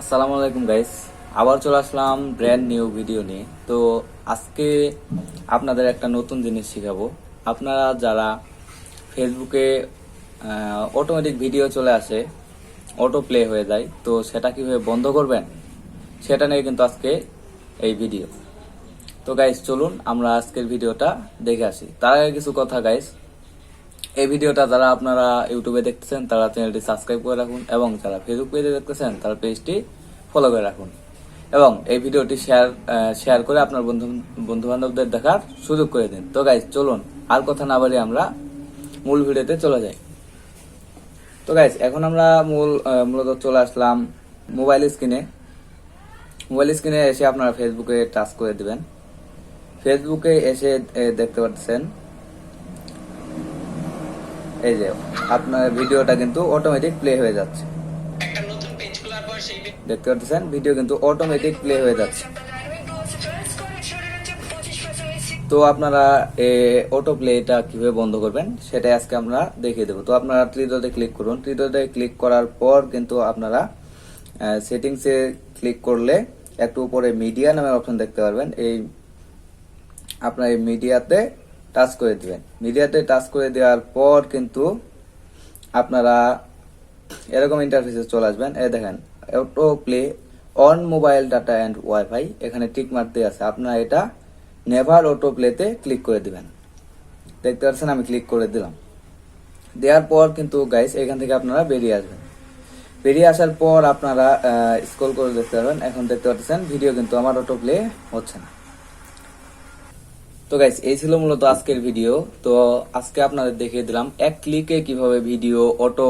আসসালামু আলাইকুম গাইস, আবার চলে আসলাম ব্র্যান্ড নিউ ভিডিও নিয়ে। তো আজকে আপনাদের একটা নতুন জিনিস শেখাবো। আপনারা যারা ফেসবুকে অটোমেটিক ভিডিও চলে আসে, অটো প্লে হয়ে যায়, তো সেটা কিভাবে বন্ধ করবেন সেটা নিয়ে কিন্তু আজকে এই ভিডিও। তো গাইস চলুন আমরা আজকের ভিডিওটা দেখে আসি। তার আগে কিছু কথা গাইস, এই ভিডিওটা যারা আপনারা ইউটিউবে দেখতেছেন তারা চ্যানেলটি সাবস্ক্রাইব করে রাখুন, এবং যারা ফেসবুক পেজে দেখতেছেন তারা পেজটি ফলো করে রাখুন, এবং এই ভিডিওটি শেয়ার করে আপনার বন্ধু বান্ধবদের দেখার সুযোগ করে দিন। তো গাইজ চলুন আর কথা না বাড়িয়ে আমরা মূল ভিডিওতে চলে যাই। তো গাইজ এখন আমরা মূলত চলে আসলাম মোবাইল স্ক্রিনে এসে আপনারা ফেসবুকে টাচ করে দিবেন। ফেসবুকে এসে দেখতে পাচ্ছেন এই যে আপনার ভিডিওটা কিন্তু অটোমেটিক প্লে হয়ে যাচ্ছে। দেখতে পাচ্ছেন ভিডিও কিন্তু অটোমেটিক প্লে হয়ে যাচ্ছে। তো আপনারা অটো প্লেটা কিভাবে বন্ধ করবেন সেটাই আজকে আমরা দেখিয়ে দেবো। তো আপনারা থ্রি ক্লিক করুন। থ্রি ক্লিক করার পর কিন্তু আপনারা সেটিংসে ক্লিক করলে একটু উপরে মিডিয়া নামের অপশন দেখতে পারবেন। আপনার এই মিডিয়াতে টাচ করে দিবেন। মিডিয়াতে টাচ করে দেওয়ার পর কিন্তু আপনারা এরকম ইন্টারফেসে চলে আসবেন। এই দেখেন auto play on mobile data and wifi, এখানে টিক মারতে আছে। আপনারা এটা নেভার অটো প্লেতে ক্লিক করে দিবেন। দেখতে পাচ্ছেন আমি ক্লিক করে দিলাম। দেওয়ার পর কিন্তু গাইস এখান থেকে আপনারা বেরিয়ে আসবেন। বেরিয়ে আসার পর আপনারা স্ক্রল করে দেখতে পারবেন। এখন দেখতে পাচ্ছেন ভিডিও কিন্তু আমার অটো প্লে হচ্ছে না। তো গাইস এই ছিল মূলত আজকের ভিডিও। তো আজকে আপনাদের দেখিয়ে দিলাম এক ক্লিকে কিভাবে ভিডিও অটো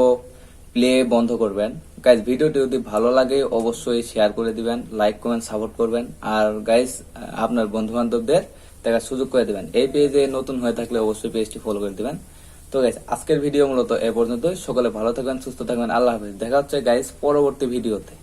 প্লে বন্ধ করবেন। গাইস ভিডিওটি যদি ভালো লাগে অবশ্যই শেয়ার করে দিবেন, লাইক কমেন্ট সাপোর্ট করবেন, আর গাইস আপনার বন্ধু বান্ধবদের দেখার সুযোগ করে দিবেন। এই পেজে নতুন হয়ে থাকলে অবশ্যই পেজটি ফলো করে দিবেন। তো গাইস আজকের ভিডিও মূলত এ পর্যন্তই। সকলে ভালো থাকবেন, সুস্থ থাকবেন। আল্লাহ হাফেজ। দেখা হচ্ছে গাইস পরবর্তী ভিডিওতে।